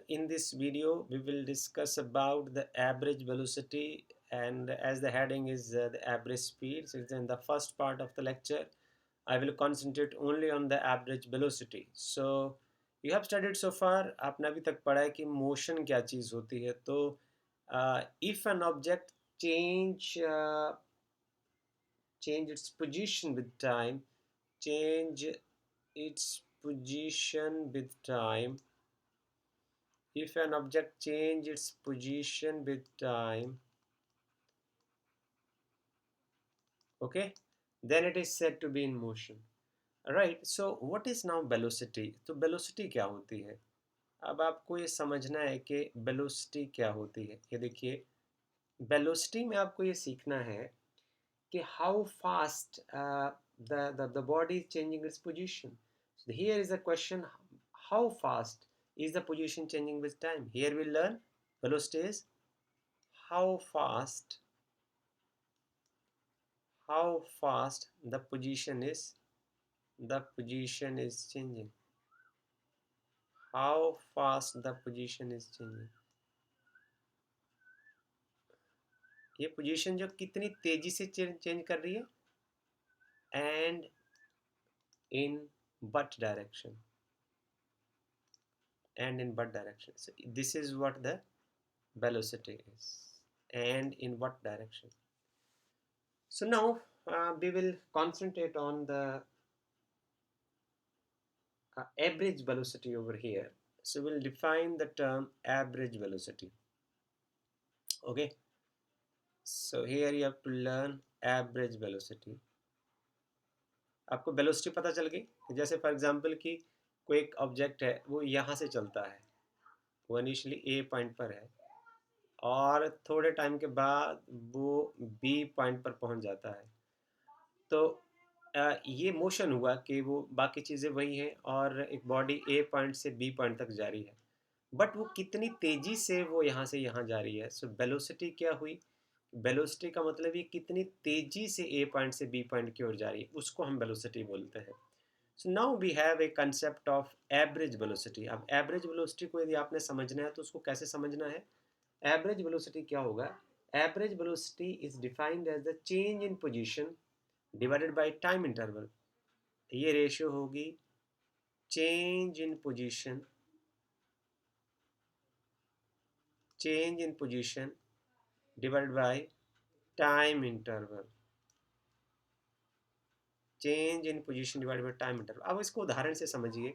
in this video we will discuss about the average velocity, and as the heading is the average speed, so in the first part of the lecture I will concentrate only on the average velocity. So you have studied so far, आपने अभी तक पढ़ा है कि motion क्या चीज़ होती है. तो if an object change its position with time, change its position with time if an object change its position with time, okay, then it is said to be in motion. Right, so what is now velocity? तो velocity क्या होती है? अब आपको ये समझना है कि velocity क्या होती है. ये देखिए, velocity में आपको ये सीखना है कि how fast the body is changing its position. So here is the question: how fast is the position changing with time? Here we learn velocity is how fast the position is changing, how fast the position is changing. ये position जो कितनी तेजी से change कर रही है, and in what direction, and in what direction. So this is what the velocity is, and in what direction. So now we will concentrate on the average velocity over here. So we'll define the term average velocity. Okay, so here you have to learn average velocity. आपको velocity पता चल गई. जैसे for example कि कोई एक object है, वो यहाँ से चलता है, वो इनिशियली ए पॉइंट पर है और थोड़े टाइम के बाद वो बी पॉइंट पर पहुँच जाता है. तो ये मोशन हुआ कि वो बाकी चीज़ें वही हैं और एक बॉडी ए पॉइंट से बी पॉइंट तक जा रही है, बट वो कितनी तेज़ी से वो यहाँ से यहाँ जा रही है. सो वेलोसिटी क्या हुई? वेलोसिटी का मतलब ये कितनी तेज़ी से ए पॉइंट से बी पॉइंट की ओर जा रही है, उसको हम वेलोसिटी बोलते हैं. So now we have a concept of average velocity. अब एवरेज वेलोसिटी को यदि आपने समझना है तो उसको कैसे समझना है? एवरेज वेलोसिटी क्या होगा? Average velocity is defined as the change in position divided by time interval. ये रेशियो होगी change in position divided by time interval. Change in position divided by time interval. अब इसको उदाहरण से समझिए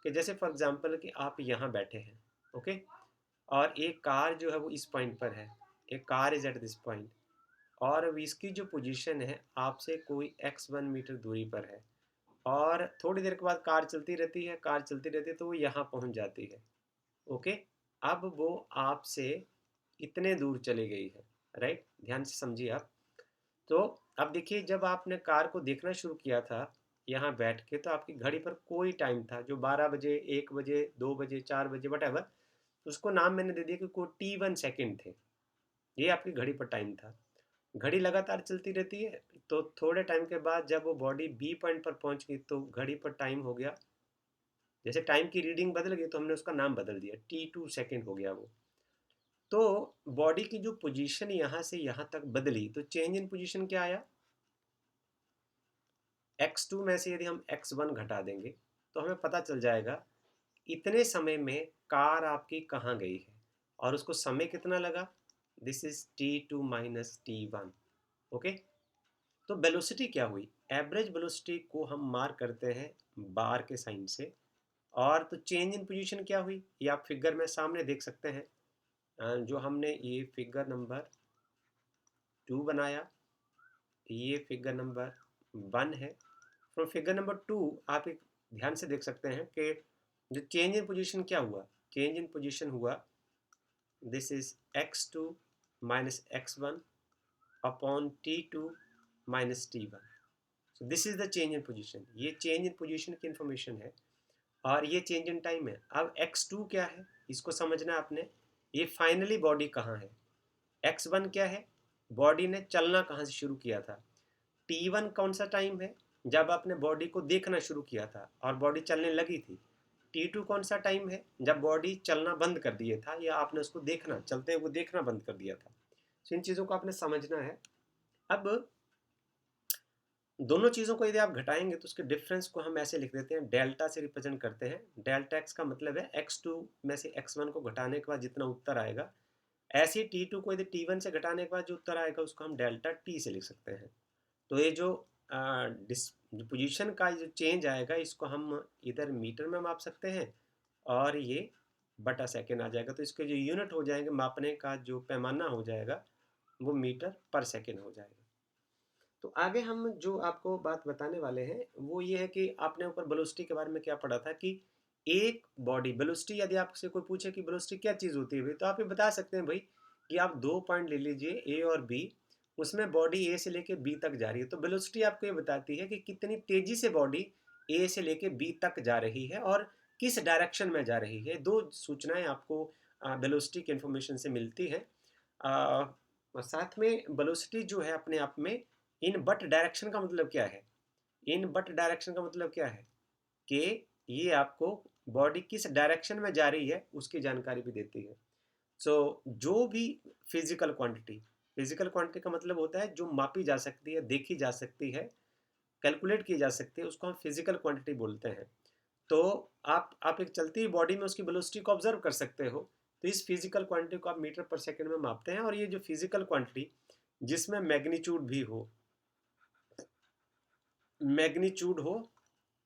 कि जैसे फॉर एग्जांपल कि आप यहाँ बैठे हैं, ओके, और एक कार जो है वो इस पॉइंट पर है, एक car is at this point, और अब इसकी जो पोजीशन है आपसे कोई x1 मीटर दूरी पर है, और थोड़ी देर के बाद कार चलती रहती है तो वो यहाँ पहुँच जाती है. ओके, अब वो आपसे इतने दूर चली गई है. राइट, ध्यान से समझिए आप. तो अब देखिए, जब आपने कार को देखना शुरू किया था यहाँ बैठ के, तो आपकी घड़ी पर कोई टाइम था जो 12 बजे, 1 बजे, 2 बजे, 4 बजे, वट एवर, उसको नाम मैंने दे दिया कि कोई T1 सेकेंड थे. ये आपकी घड़ी पर टाइम था. घड़ी लगातार चलती रहती है, तो थोड़े टाइम के बाद जब वो बॉडी बी पॉइंट पर पहुंच गई तो घड़ी पर टाइम हो गया, जैसे टाइम की रीडिंग बदल गई तो हमने उसका नाम बदल दिया, T2 सेकेंड हो गया वो. तो बॉडी की जो पोजीशन यहाँ से यहाँ तक बदली, तो चेंज इन पोजीशन क्या आया? x2 में से यदि हम x1 घटा देंगे तो हमें पता चल जाएगा इतने समय में कार आपकी कहाँ गई है, और उसको समय कितना लगा. This is T2 minus T1. Okay, तो वेलोसिटी क्या हुई? एवरेज वेलोसिटी को हम मार्क करते हैं बार के साइन से. और तो चेंज इन पोजीशन क्या हुई, ये आप फिगर में सामने देख सकते हैं. जो हमने ये फिगर नंबर 2 बनाया, ये फिगर नंबर 1 है. फ्रॉम फिगर नंबर 2 आप एक ध्यान से देख सकते हैं कि जो चेंज इन पोजीशन क्या हुआ. चेंज इन पोजीशन हुआ, this is x2 minus x1 upon T2 minus T1. So this is the change in position. ये चेंज इन पोजीशन की इंफॉर्मेशन है, और ये चेंज इन टाइम है. अब x2 क्या है, इसको समझना आपने. ये फाइनली बॉडी कहाँ है. x1 क्या है, बॉडी ने चलना कहाँ से शुरू किया था. T1 कौन सा टाइम है, जब आपने बॉडी को देखना शुरू किया था और बॉडी चलने लगी थी. T2 कौन सा टाइम है, जब बॉडी चलना बंद कर दिया था या आपने उसको देखना, चलते हुए देखना बंद कर दिया था। तो इन चीज़ों को आपने समझना है। अब दोनों चीज़ों को यदि आप घटाएंगे तो उसके डिफरेंस को हम ऐसे लिख देते हैं, डेल्टा से रिप्रेजेंट करते हैं। डेल्टा एक्स का मतलब है x2 में से x1 को घटाने के बाद जितना उत्तर आएगा, ऐसे ही T2 को यदि T1 से घटाने के बाद जो उत्तर आएगा उसको हम डेल्टा T से लिख सकते हैं। तो ये जो पोजीशन का जो चेंज आएगा इसको हम इधर मीटर में माप सकते हैं और ये बटा सेकेंड आ जाएगा। तो इसके जो यूनिट हो जाएंगे, मापने का जो पैमाना हो जाएगा वो मीटर पर सेकेंड हो जाएगा। तो आगे हम जो आपको बात बताने वाले हैं वो ये है कि आपने ऊपर वेलोसिटी के बारे में क्या पढ़ा था कि एक बॉडी वेलोसिटी, यदि आपसे कोई पूछे कि वेलोसिटी क्या चीज़ होती है भाई, तो आप ये बता सकते हैं भाई कि आप 2 पॉइंट ले लीजिए ए और बी, उसमें बॉडी ए से लेके बी तक जा रही है, तो वेलोसिटी आपको ये बताती है कि कितनी तेजी से बॉडी ए से लेके बी तक जा रही है और किस डायरेक्शन में जा रही है। दो सूचनाएं आपको वेलोसिटी की इंफॉर्मेशन से मिलती है। और साथ में वेलोसिटी जो है अपने आप में इन बट डायरेक्शन का मतलब क्या है, इन बट डायरेक्शन का मतलब क्या है कि ये आपको बॉडी किस डायरेक्शन में जा रही है उसकी जानकारी भी देती है। सो जो भी फिजिकल क्वांटिटी का मतलब होता है जो मापी जा सकती है, देखी जा सकती है, कैलकुलेट की जा सकती है, उसको हम फिजिकल क्वांटिटी बोलते हैं। तो आप एक चलती हुई बॉडी में उसकी वेलोसिटी को ऑब्जर्व कर सकते हो, तो इस फिजिकल क्वांटिटी को आप मीटर पर सेकंड में मापते हैं। और ये जो फिजिकल क्वांटिटी जिसमें मैग्नीट्यूड हो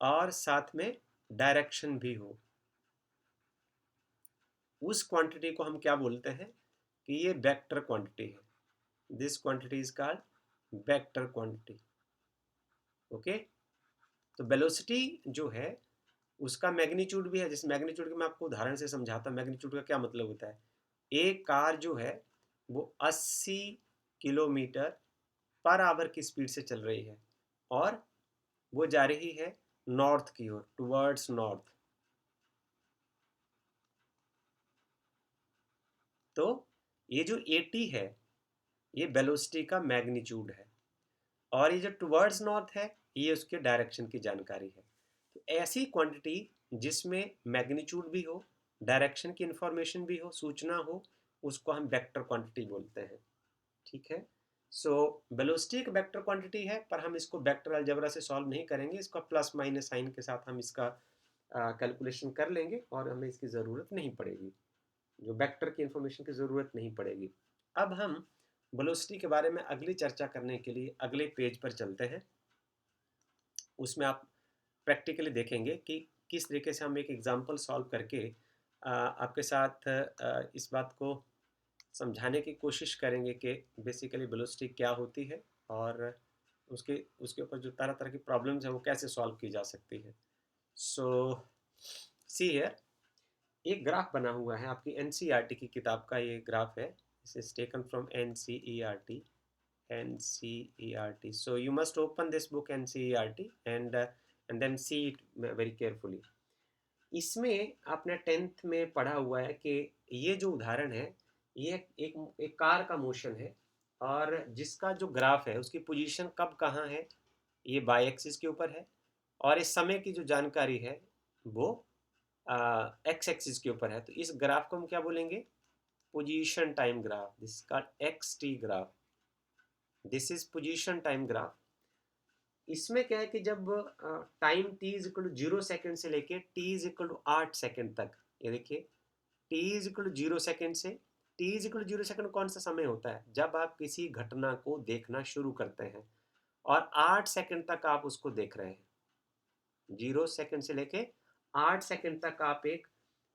और साथ में डायरेक्शन भी हो, उस क्वांटिटी को हम क्या बोलते हैं कि ये वेक्टर क्वांटिटी है। This quantity is called vector quantity. Okay, तो वेलोसिटी जो है उसका मैग्नीट्यूड भी है। जिस मैग्नीट्यूड के मैं आपको उदाहरण से समझाता हूँ, मैग्नीट्यूड का क्या मतलब होता है। एक कार जो है वो 80 किलोमीटर पर आवर की स्पीड से चल रही है और वो जा रही है नॉर्थ की ओर, टुवर्ड्स नॉर्थ। तो ये जो 80 है ये वेलोसिटी का मैग्नीट्यूड है और ये जो टुवर्ड्स नॉर्थ है ये उसके डायरेक्शन की जानकारी है। तो ऐसी क्वांटिटी जिसमें मैग्नीट्यूड भी हो, डायरेक्शन की इंफॉर्मेशन भी हो, सूचना हो, उसको हम वेक्टर क्वांटिटी बोलते हैं। ठीक है। सो वेलोसिटी एक वेक्टर क्वांटिटी है, पर हम इसको वेक्टर अलजेब्रा से सॉल्व नहीं करेंगे। इसका प्लस माइनस साइन के साथ हम इसका कैलकुलेशन कर लेंगे और हमें इसकी ज़रूरत नहीं पड़ेगी, जो वेक्टर की इंफॉर्मेशन की ज़रूरत नहीं पड़ेगी। अब हम वेलोसिटी के बारे में अगली चर्चा करने के लिए अगले पेज पर चलते हैं। उसमें आप प्रैक्टिकली देखेंगे कि किस तरीके से हम एक एग्जांपल सॉल्व करके आपके साथ इस बात को समझाने की कोशिश करेंगे कि बेसिकली वेलोसिटी क्या होती है और उसके उसके ऊपर जो तरह तरह की प्रॉब्लम्स हैं वो कैसे सॉल्व की जा सकती है। सो सी हियर, एक ग्राफ बना हुआ है आपकी एनसीईआरटी की किताब का, ये ग्राफ है। This is taken from NCERT. NCERT. So you must open this book NCERT and then see it very carefully. इसमें आपने 10th में पढ़ा हुआ है कि ये जो उदाहरण है ये एक कार का मोशन है और जिसका जो ग्राफ है उसकी पोजीशन कब कहाँ है ये बाई एक्सिस के ऊपर है और इस समय की जो जानकारी है वो एक्स एक्सिस के ऊपर है। तो इस ग्राफ को हम क्या बोलेंगे, position time graph. This called X T graph. This is position time graph. इसमें क्या है कि जब time t is equal to 0 second से लेके t is equal to 8 second तक, ये देखिए t is equal to 0 second से t is equal to 0 second कौन सा समय होता है, जब आप किसी घटना को देखना शुरू करते हैं और 8 सेकेंड तक आप उसको देख रहे हैं। 0 सेकेंड से लेके 8 सेकेंड तक आप एक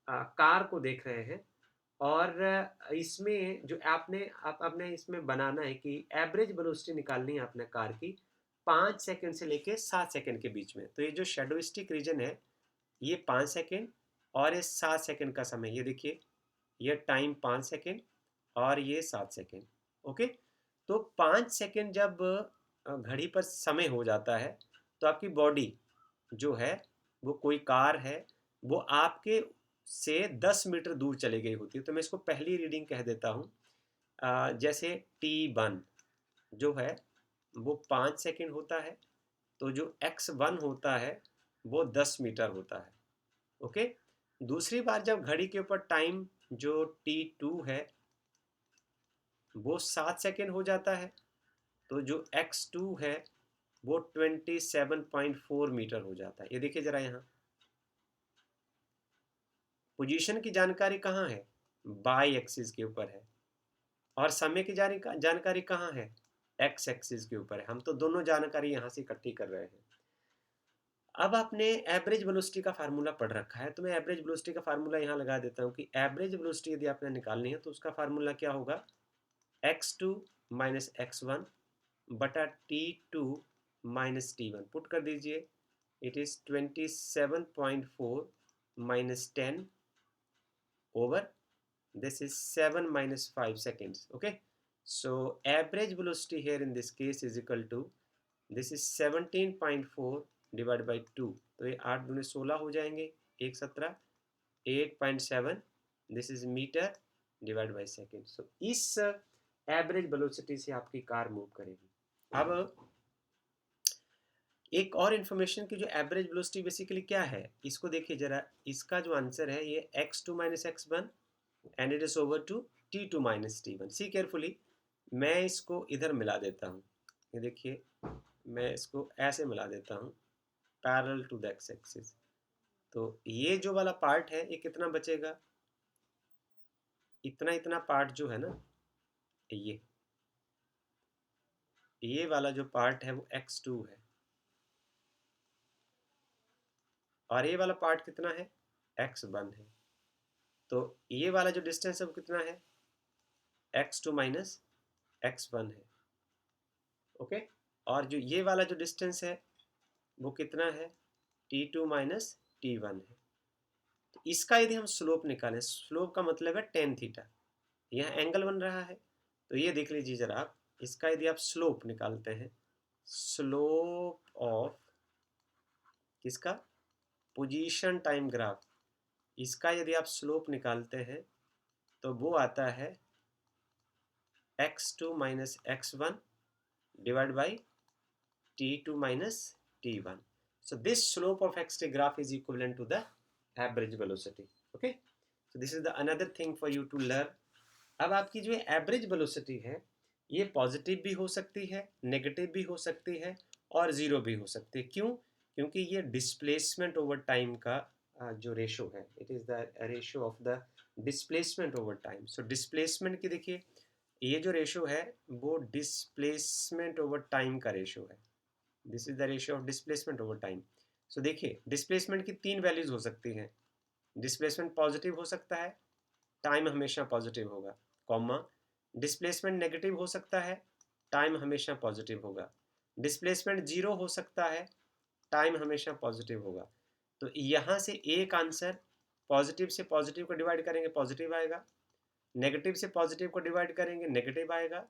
कार को देख रहे हैं और इसमें जो आपने इसमें बनाना है कि एवरेज वेलोसिटी निकालनी है आपने कार की 5 सेकंड से लेके 7 सेकंड के बीच में। तो ये जो शेडोइस्टिक रीजन है ये 5 सेकंड और ये 7 सेकंड का समय, ये देखिए ये टाइम 5 सेकंड और ये 7 सेकंड। ओके, तो 5 सेकंड जब घड़ी पर समय हो जाता है तो आपकी बॉडी जो है वो कोई कार है वो आपके से 10 मीटर दूर चली गई होती है। तो मैं इसको पहली रीडिंग कह देता हूँ। जैसे T1 जो है वो 5 सेकंड होता है, तो जो X1 होता है वो 10 मीटर होता है। ओके, दूसरी बार जब घड़ी के ऊपर टाइम जो t2 है वो 7 सेकेंड हो जाता है, तो जो x2 है वो 27.4 मीटर हो जाता है। ये देखिए जरा यहाँ पोजीशन की जानकारी कहाँ है, बाई एक्सिस के ऊपर है, और समय की जानकारी कहाँ है, एक्स एक्सिस के ऊपर है। हम तो दोनों जानकारी यहाँ से इकट्ठी कर रहे हैं। अब आपने एवरेज वेलोसिटी का फार्मूला पढ़ रखा है, तो मैं एवरेज वेलोसिटी का फार्मूला यहाँ लगा देता हूँ कि एवरेज वेलोसिटी यदि आपने निकालनी है तो उसका फार्मूला क्या होगा, x2 माइनस x1 बटा t2 माइनस t1। पुट कर दीजिए, it is 27.4 minus 10 over this is 7 minus 5 seconds. Okay, so average velocity here in this case is equal to this is 17.4 divided by 2, तो ये 8 दूनी 16 हो जाएंगे, 1 17 8.7, this is metre divide by second. So इस average velocity से आपकी car move करेगी। अब एक और इन्फॉर्मेशन की, जो एवरेज वेलोसिटी बेसिकली क्या है, इसको देखिए जरा, इसका जो आंसर है ये x2 minus x1 and it is over to t2 minus t1। See carefully, मैं इसको इधर मिला देता हूँ, ये देखिए मैं इसको ऐसे मिला देता हूँ parallel to the X axis. तो ये जो वाला पार्ट है ये कितना बचेगा, इतना इतना पार्ट जो है ना, ये वाला जो पार्ट है वो x2 है, और ये वाला पार्ट कितना है, x1 है। तो ये वाला जो डिस्टेंस है वो कितना है, x2 माइनस x1 है। ओके, और जो ये वाला जो डिस्टेंस है वो कितना है, t2 माइनस t1 है। तो इसका यदि हम स्लोप निकालें, स्लोप का मतलब है टेन थीटा, यहाँ एंगल बन रहा है, तो ये देख लीजिए जरा आप, इसका यदि आप स्लोप निकालते हैं, स्लोप ऑफ किसका, पोजीशन टाइम ग्राफ, इसका यदि आप स्लोप निकालते हैं तो वो आता है x2 minus x1 divided by t2 minus t1. So this slope of xt graph is equivalent to the average velocity. Okay, so this is the another thing for you to learn. अब आपकी जो average velocity है ये positive भी हो सकती है, negative भी हो सकती है, और ज़ीरो भी हो सकती है। क्यों, क्योंकि ये डिस्प्लेसमेंट ओवर टाइम का जो रेशो है, it is the ratio of the displacement over time. So displacement की देखिए, ये जो रेशो है वो डिस्प्लेसमेंट ओवर टाइम का रेशो है, this is the ratio of displacement over time. So देखिए डिस्प्लेसमेंट की तीन वैल्यूज हो सकती हैं, डिस्प्लेसमेंट पॉजिटिव हो सकता है, टाइम हमेशा पॉजिटिव होगा, कॉमा डिस्प्लेसमेंट नेगेटिव हो सकता है, टाइम हमेशा पॉजिटिव होगा, डिस्प्लेसमेंट जीरो हो सकता है, टाइम हमेशा पॉजिटिव होगा। तो यहाँ से एक आंसर, पॉजिटिव से पॉजिटिव को डिवाइड करेंगे पॉजिटिव आएगा, नेगेटिव से पॉजिटिव को डिवाइड करेंगे नेगेटिव आएगा,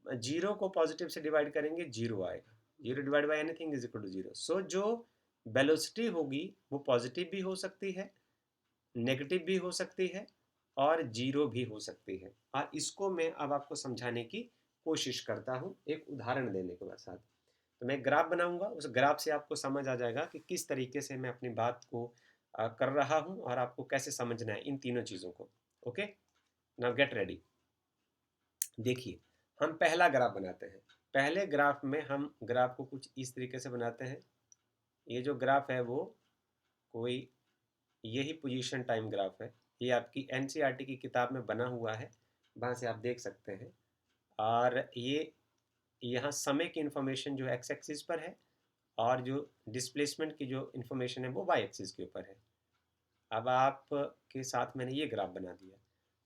जीरो को पॉजिटिव से डिवाइड करेंगे जीरो आएगा, zero divide by anything is equal to zero. So जो वेलोसिटी होगी वो पॉजिटिव भी हो सकती है, नेगेटिव भी हो सकती है, और जीरो भी हो सकती है। और इसको मैं अब आपको समझाने की कोशिश करता हूँ एक उदाहरण देने के बाद साथ। तो मैं ग्राफ बनाऊंगा, उस ग्राफ से आपको समझ आ जाएगा कि किस तरीके से मैं अपनी बात को कर रहा हूँ और आपको कैसे समझना है इन तीनों चीज़ों को। Okay, now get ready. देखिए हम पहला ग्राफ बनाते हैं। पहले ग्राफ में हम ग्राफ को कुछ इस तरीके से बनाते हैं, ये जो ग्राफ है वो कोई यही पोजीशन टाइम ग्राफ है, ये आपकी एनसीईआरटी की किताब में बना हुआ है, वहाँ से आप देख सकते हैं। और ये यहाँ समय की इन्फॉर्मेशन जो एक्स एक्सिस पर है, और जो डिस्प्लेसमेंट की जो इन्फॉर्मेशन है वो वाई एक्सिस के ऊपर है। अब आप के साथ मैंने ये ग्राफ बना दिया,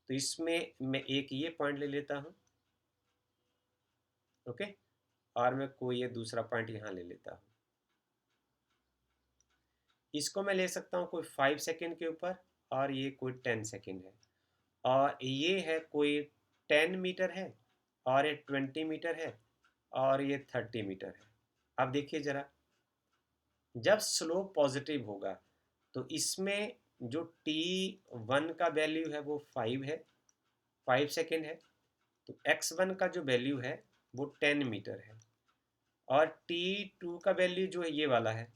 तो इसमें मैं एक ये पॉइंट ले लेता हूँ, ओके, और मैं कोई ये दूसरा पॉइंट यहाँ ले लेता हूँ। इसको मैं ले सकता हूँ कोई 5 सेकेंड के ऊपर, और ये कोई 10 सेकेंड है, और ये है कोई 10 मीटर है, और ये 20 मीटर है, और ये 30 मीटर है। अब देखिए ज़रा, जब स्लोप पॉजिटिव होगा तो इसमें जो t1 का वैल्यू है वो 5 है, 5 सेकेंड है, तो x1 का जो वैल्यू है वो 10 मीटर है, और t2 का वैल्यू जो है ये वाला है,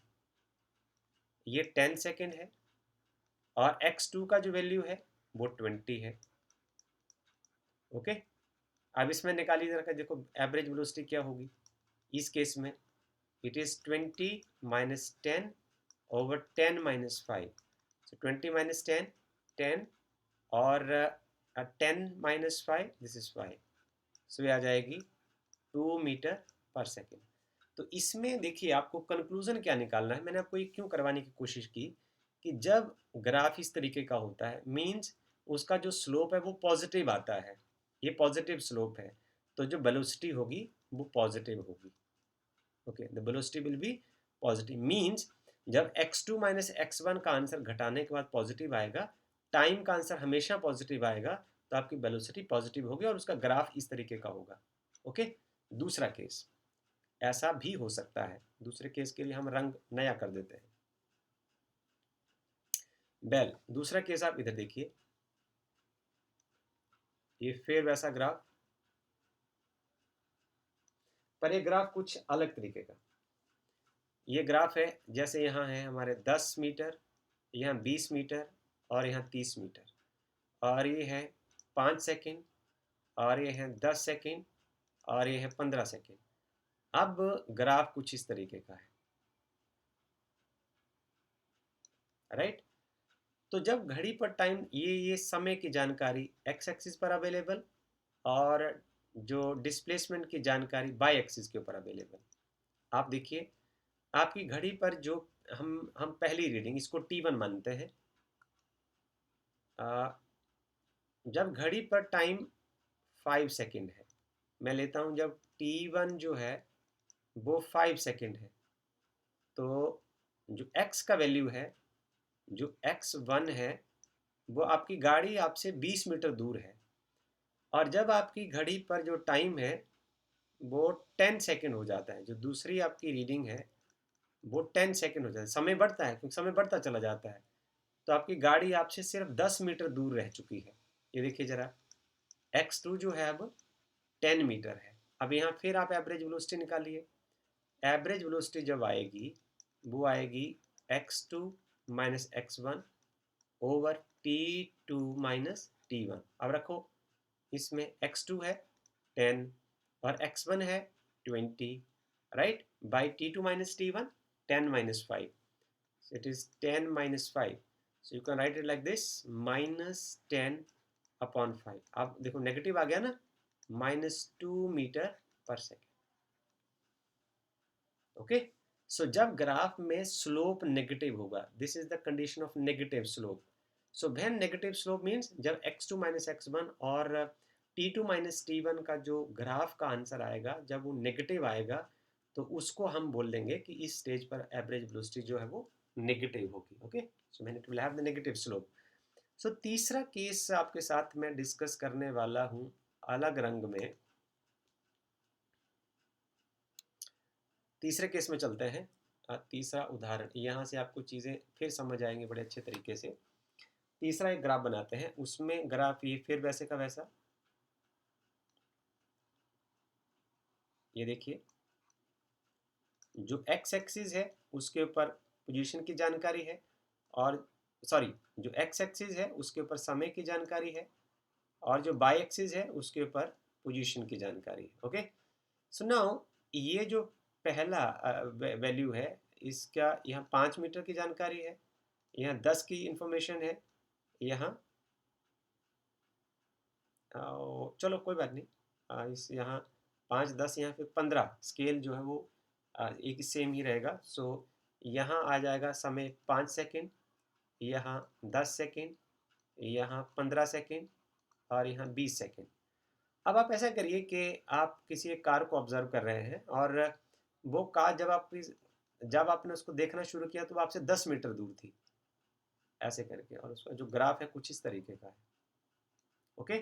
ये 10 सेकेंड है, और x2 का जो वैल्यू है वो 20 है। ओके, अब इसमें निकालिए जरा, देखो एवरेज वेलोसिटी क्या होगी इस केस में। It is 20 minus 10 over 10 minus 5। So 20 minus 10 10 और 10 माइनस 5 दिस इज 5। सो ये आ जाएगी 2 मीटर पर सेकेंड। तो इसमें देखिए आपको कंक्लूजन क्या निकालना है। मैंने आपको ये क्यों करवाने की कोशिश की कि जब ग्राफ इस तरीके का होता है मीन्स उसका जो स्लोप है वो पॉजिटिव आता है, ये पॉजिटिव स्लोप है, तो जो वेलोसिटी होगी वो पॉजिटिव होगी। Okay, the velocity will be positive means जब x2 माइनस x1 का आंसर घटाने के बाद पॉजिटिव आएगा, टाइम का आंसर हमेशा पॉजिटिव आएगा, तो आपकी वेलोसिटी पॉजिटिव होगी और उसका ग्राफ इस तरीके का होगा। ओके, दूसरा केस ऐसा भी हो सकता है। दूसरे केस के लिए हम रंग नया कर देते हैं। वेल, दूसरा केस आप इधर देखिए, ये फिर वैसा ग्राफ, पर ये ग्राफ कुछ अलग तरीके का। ये ग्राफ है जैसे यहाँ है हमारे 10 मीटर, यहाँ 20 मीटर और यहाँ 30 मीटर, और ये है 5 सेकेंड और ये है 10 सेकेंड और ये है 15 सेकेंड। अब ग्राफ कुछ इस तरीके का है, राइट। तो जब घड़ी पर टाइम, ये समय की जानकारी एक्स एक्सिस पर अवेलेबल और जो डिस्प्लेसमेंट की जानकारी वाई एक्सिस के ऊपर अवेलेबल। आप देखिए आपकी घड़ी पर जो हम पहली रीडिंग इसको T1 मानते हैं। जब घड़ी पर टाइम 5 सेकेंड है, मैं लेता हूं जब T1 जो है वो 5 सेकेंड है, तो जो x का वैल्यू है, जो x1 है, वो आपकी गाड़ी आपसे 20 मीटर दूर है। और जब आपकी घड़ी पर जो टाइम है वो 10 सेकेंड हो जाता है, जो दूसरी आपकी रीडिंग है वो 10 सेकेंड हो जाता है, समय बढ़ता है क्योंकि समय बढ़ता चला जाता है, तो आपकी गाड़ी आपसे सिर्फ 10 मीटर दूर रह चुकी है। ये देखिए जरा, x2 जो है अब 10 मीटर है। अब यहाँ फिर आप एवरेज वेलोसिटी निकालिए। एवरेज वेलोसिटी जब आएगी वो आएगी x2 minus x1 over T2 minus T1। अब रखो, इसमें x2 है 10 और x1 है 20, right, by T2 minus T1 10 minus 5, so it is 10 minus 5, so you can write it like this minus 10 upon 5। अब देखो नेगेटिव आ गया ना, -2 मीटर पर सेकेंड। ओके, सो जब ग्राफ में स्लोप नेगेटिव होगा, this is the condition of negative slope. So when negative slope means जब x2 minus x1 और T2 माइनस T1 का जो ग्राफ का आंसर आएगा जब वो नेगेटिव आएगा, तो उसको हम बोल देंगे कि इस स्टेज पर एवरेज वेलोसिटी जो है वो नेगेटिव होगी। Okay, so when it will have the negative slope. So तीसरा केस आपके साथ मैं डिस्कस करने वाला हूं अलग रंग में। तीसरे केस में चलते हैं। तीसरा उदाहरण, यहाँ से आपको चीज़ें फिर समझ आएंगे बड़े अच्छे तरीके से। तीसरा एक ग्राफ बनाते हैं, उसमें ग्राफ ये फिर वैसे का वैसा, ये देखिए जो x एक्सिस है उसके ऊपर पोजीशन की जानकारी है, और सॉरी जो x एक्सिस है उसके ऊपर समय की जानकारी है, और जो y एक्सिस है उसके ऊपर पोजीशन की जानकारी है। ओके, सो नाउ ये जो पहला वैल्यू है इसका, यहाँ 5 मीटर की जानकारी है, यहाँ 10 की इंफॉर्मेशन है, यहाँ चलो कोई बात नहीं, इस यहाँ 5 10 यहाँ फिर 15 स्केल जो है वो एक सेम ही रहेगा। सो यहाँ आ जाएगा समय 5 सेकेंड, यहाँ 10 सेकेंड, यहाँ 15 सेकेंड और यहाँ 20 सेकेंड। अब आप ऐसा करिए कि आप किसी एक कार को ऑब्जर्व कर रहे हैं और वो कार जब आपने उसको देखना शुरू किया तो वो आपसे 10 मीटर दूर थी, ऐसे करके, और उसका जो ग्राफ है कुछ इस तरीके का है। ओके,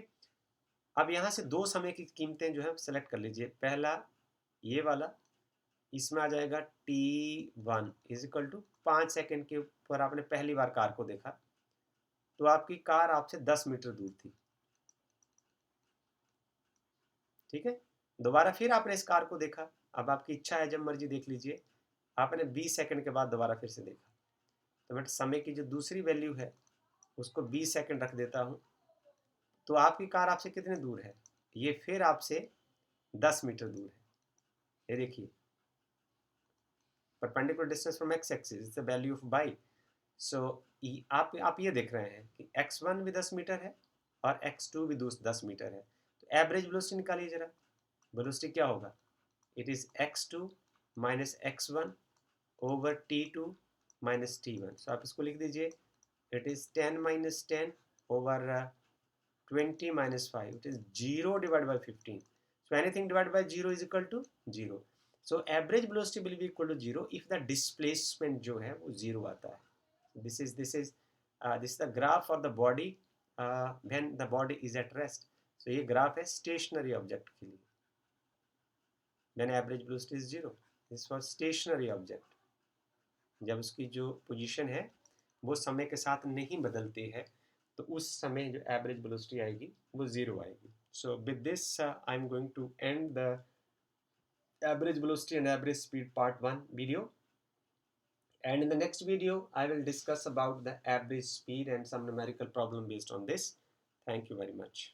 अब यहाँ से दो समय की कीमतें जो है सेलेक्ट कर लीजिए। पहला ये वाला, इसमें आ जाएगा T1 is equal to 5 second के ऊपर आपने पहली बार कार को देखा तो आपकी कार आपसे 10 मीटर दूर थी। ठीक है, दोबारा फिर आपने इस कार को देखा, अब आपकी इच्छा है जब मर्जी देख लीजिए, आपने 20 सेकेंड के बाद दोबारा फिर से देखा, तो बट समय की जो दूसरी वैल्यू है उसको 20 सेकंड रख देता हूँ, तो आपकी कार आपसे कितने दूर है? ये फिर आपसे 10 मीटर दूर है। ये देखिए, perpendicular distance from X axis is the value of y. So आप ये देख रहे हैं कि x1 भी 10 मीटर है और x2 भी 10 मीटर है। तो एवरेज वेलोसिटी निकालिए जरा। वेलोसिटी क्या होगा? It is x2 minus x1 over t2 minus t1। सो आप इसको लिख दीजिए, it is 10 minus 10 over 20 minus 5, it is 0 divided by 15. So anything divided by 0 is equal to 0. So average velocity will be equal to 0 if the displacement जो है वो 0 आता है. This is the graph for the body when the body is at rest. So ये graph है stationary object के लिए. When average velocity is 0, this is for stationary object. जब उसकी जो पोजीशन है वो समय के साथ नहीं बदलती है, तो उस समय जो एवरेज वेलोसिटी आएगी वो 0 आएगी. So with this I am going to end the average velocity and average speed part 1 video, and in the next video I will discuss about the average speed and some numerical problem based on this. Thank you very much.